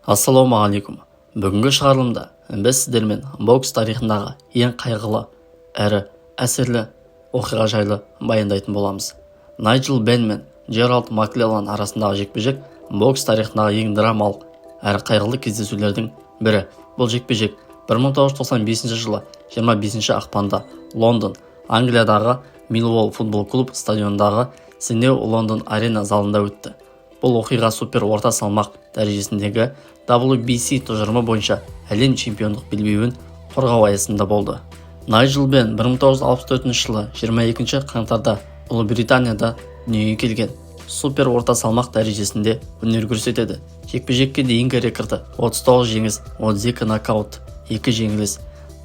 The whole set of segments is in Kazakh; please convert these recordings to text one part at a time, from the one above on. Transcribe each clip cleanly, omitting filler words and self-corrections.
Ассалаумағалейкум. Бүгінгі шығарылымда біз сіздермен бокс тарихындағы ең қайғылы әрі әсерлі оқиға жайлы баяндайтын боламыз. Найджел Бенн мен Джеральд Маклеллан арасындағы жекпе-жек бокс тарихындағы ең драмалық әрі қайғылы кездесулердің бірі. Бұл жекпе-жек 1995 жылы 25 ақпанда Лондон, Англиядағы Миллуолл футбол клуб стадионындағы Сенеу Лондон арена залында өтті. Бұл оқиға супер орта салмақ дәрежесіндегі WBC тұжырымы бойынша әлем чемпиондық белбеуін қорғау аясында болды. Найджел Бенн 1964 жылы 22 қаңтарда Ұлыбританияда дүниеге келген. Супер орта салмақ дәрежесінде өнер көрсетеді. Жекпе-жекке дейінгі рекорды 39 жеңіс, 32 нокаут, 2 жеңіліс.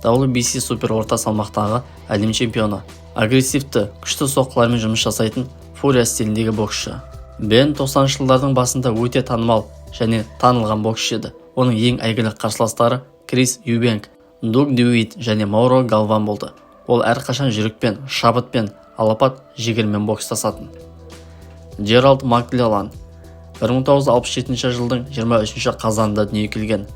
WBC супер орта салмақтағы әлем чемпионы. Агрессивті, күшті соққылармен жұмыс жасайтын фурия стиліндегі боксшы. Бенн 90 жылдардың басында өте танымал және танылған боксшы еді. Оның ең әйгілі қарсыластары Крис Юбенк, Дуг Дьюит және Мауро Галван болды. Ол әрқашан жүрекпен, шабытпен, алапат жігермен бокстасатын. Джеральд Маклеллан 1967 жылдың 23 қазанында дүниеге келген.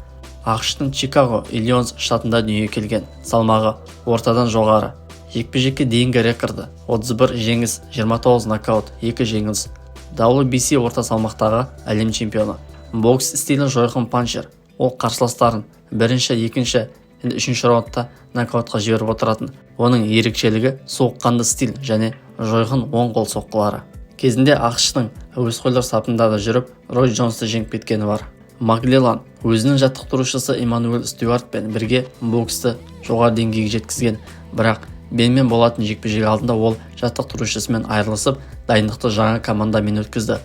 ақш-тың Чикаго, Иллинойс штатында дүниеге келген. Салмағы ортадан жоғары. Жекпе-жекке дейінгі рекорды 31 жеңіс, 29 нокаут, 2 жеңіліс. WBC орта салмақтағы әлем чемпионы. Бокс стилі жойқын панчер. Ол қарсыластарын бірінші, екінші, үшінші раундта нокаутқа жіберіп отыратын. Оның ерекшелігі соққанды стиль және жойқын оң қол соққылары. Кезінде ақш-тың әуесқойлар сапында да жүріп, Рой Джонсты жеңіп кеткені бар. Маклеллан өзінің жаттықтырушысы Эммануэль Стюартпен бірге боксты жоғары деңгейге жеткізген, бірақ Бенмен болатын жекпе-жек алдында ол жаттықтырушысымен айырылысып, дайындықты жаңа командамен өткізді.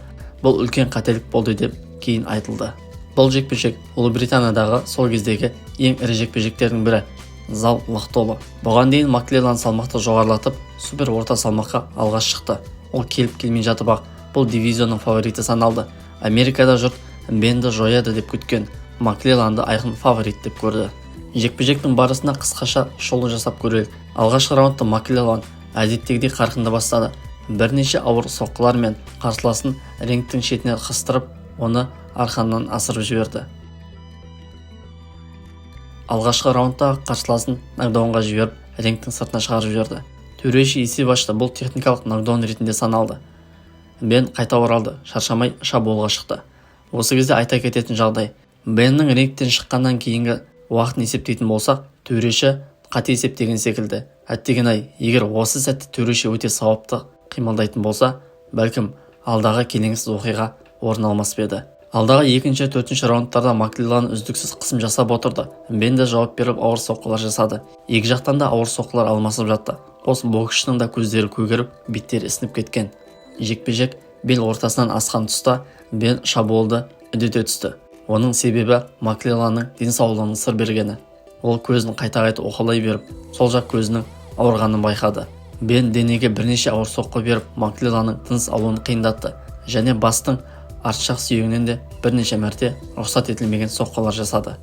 Бұл үлкен қателік болды деп кейін айтылды. Бұл жекпе-жек Ұлыбританиядағы сол кездегі ең ірі жекпе-жектердің бірі. Зал лық толы. Бұған дейін Маклеллан салмақты жоғарылатып, супер орта салмаққа алғаш шықты. Ол келіп-келмей жатып-ақ бұл дивизионның фавориті саналды. Америкада жұрт Бенді жояды деп күткен, Маклелланды айқын фаворит деп көрді. Жекпе-жектің барысында қысқаша шолу жасап көрелік. Алғашқы раундта Маклеллан әдеттегідей қарқынды бастады. Бірнеше ауыр соққылар мен қарсыласын рингтің шетіне қыстырып, оны арқаннан асырып жіберді. Алғашқы раундта қарсыласын нокдаунға жіберіп, рингтің сыртына шығарып жіберді. Төреші есеп ашты. Бұл техникалық нокдаун ретінде саналды. Бенн қайта оралды, шаршамай шабуылға шықты. Осы кезде айта кететін жағдай, Беннің рингтен шыққаннан кейінгі уақытын есептейтін болсақ, төреші қате есептеген секілді. Әттеген-ай, егер осы сәтте төреші өте сауапты қимылдайтын болса, бәлкім алдағы келеңсіз оқиға орын алмас еді. Алдағы 2-4 раундтарда Маклеллан үздіксіз қысым жасап отырды. Бенн де жауап беріп ауыр соққылар жасады. Екі жақтан да ауыр соққылар алмасып жатты. Қос боксшының да көздері көгеріп, беттері ісініп кеткен. Жекпе-жек бел ортасынан асқан тұста Бенн шабуылды үдете түсті. Оның себебі Маклелланның денсаулығының сыр бергені. Ол көзін қайта-қайта оқалай беріп, сол жақ көзінің ауырғанын байқады. Бенн денеге бірнеше ауыр соққы беріп, Маклелланның тыныс алуын қиындатты және бастың арт жақ сүйегінен де бірнеше мәрте рұқсат етілмеген соққылар жасады.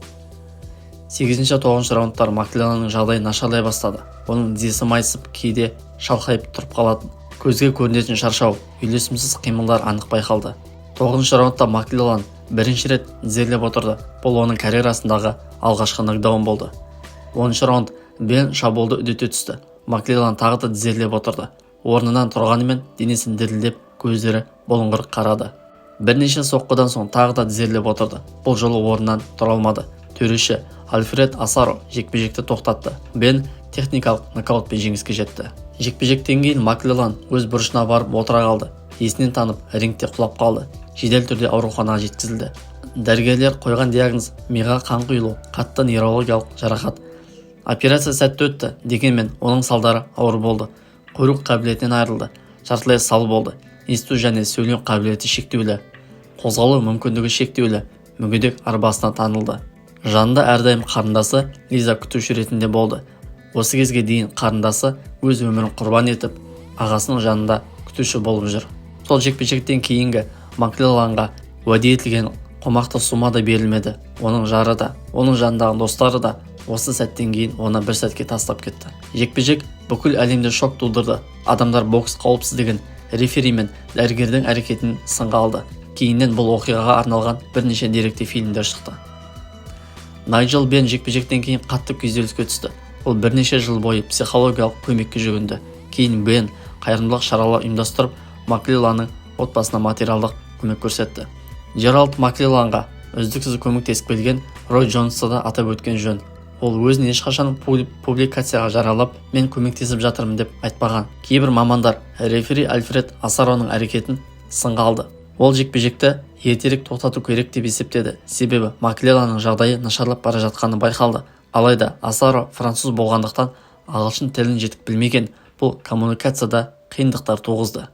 8-9 раундтар Маклелланның жағдайы нашарлай бастады. Оның тізесі майысып, кейде шалқайып тұрып қалатын. Көзге көрінетін шаршау, үйлесімсіз қимылдар анық байқалды. 9 раундта Маклеллан бірінші рет тізерлеп отырды. Бұл оның карьерасындағы алғашқы нокдаун болды. 10 раунд Бенн шабуылды үдете түсті. Маклеллан тағы да тізерлеп отырды. Орнынан тұрғанымен денесін дірілдеп, көздері бұлыңғыр қарады. Бірнеше соққыдан соң тағы да тізерлеп отырды. Бұл жолы орнынан тұра алмады. Төреші Альфред Асаро жекпе-жекті тоқтатты. Бенн техникалық нокаутпен жеңіске жетті. Жекпе-жектен кейін Маклеллан өз бұрышына барып отыра қалды. Есінен танып, рингте құлап қалды. Жедел түрде ауруханаға жеткізілді. Дәрігерлер қойған диагноз миға қан құйылу, қатты неврологиялық жарақат. Операция сәтті өтті, дегенмен оның салдары ауыр болды. Құйрық қабілетінен айырылды, жартылай сал болды. Есту және сөйлеу қабілеті шектеулі, қозғалу мүмкіндігі шектеулі, мүгедек арбасына танылды. Жанында әрдайым қарындасы Лиза күтуші ретінде болды. Осы кезге дейін қарындасы өз өмірін құрбан етіп, ағасының жанында күтуші болып жүр. Сол жекпе-жектен кейінгі Маклелланға уәде етілген қомақты сума да берілмеді. Оның жары да, оның жанындағы достары да осы сәттен кейін оны бір сәтке тастап кетті. Жекпе-жек бүкіл әлемде шок тудырды. Адамдар бокс қауіпсіздігін, рефери мен дәрігердің әрекетін сынға алды. Кейіннен бұл оқиғаға арналған бірнеше деректі фильмдер шықты. Найджел Бен жекпе-жектен кейін қатты күйзеліске түсті. Ол бірнеше жыл бойы психологиялық көмекке жүгінді. Кейін Бен қайырымдылық шаралар ұйымдастырып, Маклелланның отбасына материалдық көмек көрсетті. Джеральд Маклелланға үздіксіз көмектесіп келген Рой Джонсты да атап өткен жөн. Ол өзін ешқашан публикацияға жаралап, мен көмектесіп жатырмын деп айтпаған. Кейбір мамандар рефери Альфред Асароның әрекетін сынға алды. Ол жекпе-жекті ертерек тоқтату керек деп есептеді, себебі Маклелланның жағдайы нашарлап бара жатқаны байқалды. Алайда Асаро француз болғандықтан ағылшын тілін жетік білмеген, бұл коммуникацияда қиындықтар туғызды.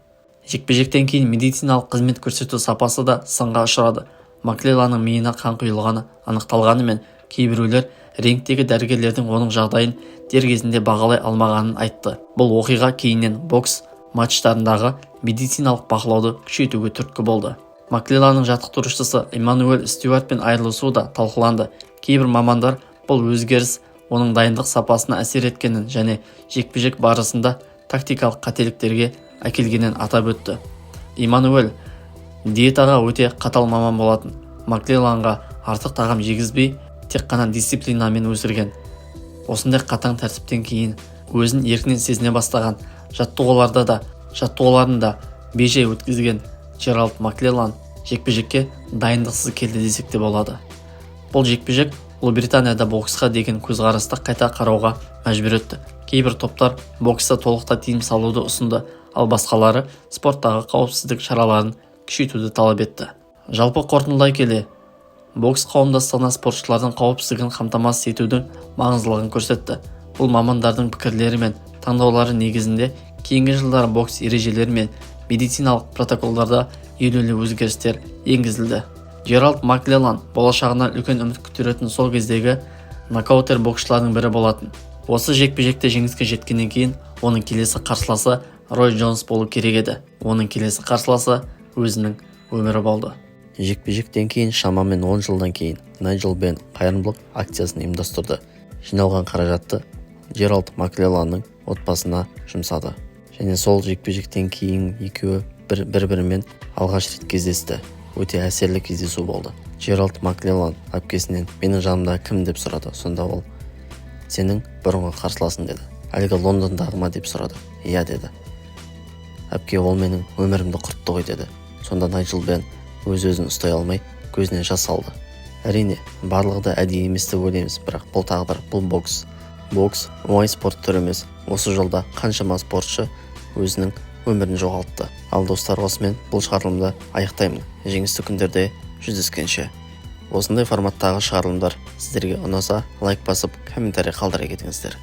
Жекпе-жектен кейін медициналық қызмет көрсету сапасы да сынға ұшырады. Маклелланның миына қан құйылғаны анықталғанымен, кейбіреулер рингтегі дәрігерлердің оның жағдайын дер кезінде бағалай алмағанын айтты. Бұл оқиға кейіннен бокс матчтарындағы медициналық бақылауды күшейтуге түрткі болды. Маклелланның жаттықтырушысы Эммануэль Стюартпен айырылысуы да талқыланды. Кейбір мамандар бұл өзгеріс оның дайындық сапасына әсер еткенін және жекпе-жек барысында тактикалық қателіктерге әкелгенін атап өтті. Эммануэль диетаға өте қатал маман болатын. Маклелланға артық тағам жегізбей, тек қана дисциплинамен өсірген. Осындай қатаң тәртіптен кейін өзін еркінен сезіне бастаған. Жаттығуларын да бейжай өткізген Джеральд Маклеллан жекпе-жекке дайындықсыз келді десек те болады. Бұл жекпе-жек Ұлыбританияда боксқа деген көзқарасты қайта қарауға мәжбүр етті. Кейбір топтар бокста толықта тыйым салуды ұсынды, ал басқалары спорттағы қауіпсіздік шараларын күшейтуді талап етті. Жалпы қорытындылай келе, бокс қауымдастығына спортшылардың қауіпсіздігін қамтамасыз етудің маңыздылығын көрсетті. Бұл мамандардың пікірлері мен таңдаулары негізінде кейінгі жылдары бокс ережелері мен медициналық протоколдарда елеулі өзгерістер енгізілді. Джеральд Маклеллан болашағынан үлкен үміт күттіретін сол кездегі нокаутер боксшылардың бірі болатын. Осы жекпе-жекте жеңіске жеткеннен кейін оның келесі қарсыласы Рой Джонс болу керек еді. Оның келесі қарсыласы өзінің өмірі болды. Жекпе-жектен кейін шамамен 10 жылдан кейін Найджел Бен қайырымдылық акциясын ұйымдастырды. Жиналған қаражатты Джеральд Маклелланның отбасына жұмсады. Және сол жекпе-жектен кейін екеуі бір-бірімен алғаш рет кездесті. Өте әсерлі кездесу болды. Джеральд Маклеллан әпкесінен менің жанымда кім деп сұрады. Сонда ол сенің бұрынғы қарсыласың деді. Әлгі Лондондағы ма деп сұрады. Иә деді. Әпке ол менің өмірімді құртты ғой деді. Сонда Найджел Бен өз-өзін ұстай алмай көзінен жас алды. Әрине, барлығы да әдейі емес деп ойлаймыз, бірақ бұл тағдыр, бұл бокс. Бокс оңай спорт түрі емес. Осы жолда қаншама спортшы өзінің өмірін жоғалтты. Ал достар, осымен бұл шығарылымды аяқтаймын. Жеңісті күндерде жүздескенше. Осындай форматтағы шығарылымдар сіздерге ұнаса, лайк басып, комментарий қалдыра кетіңіздер.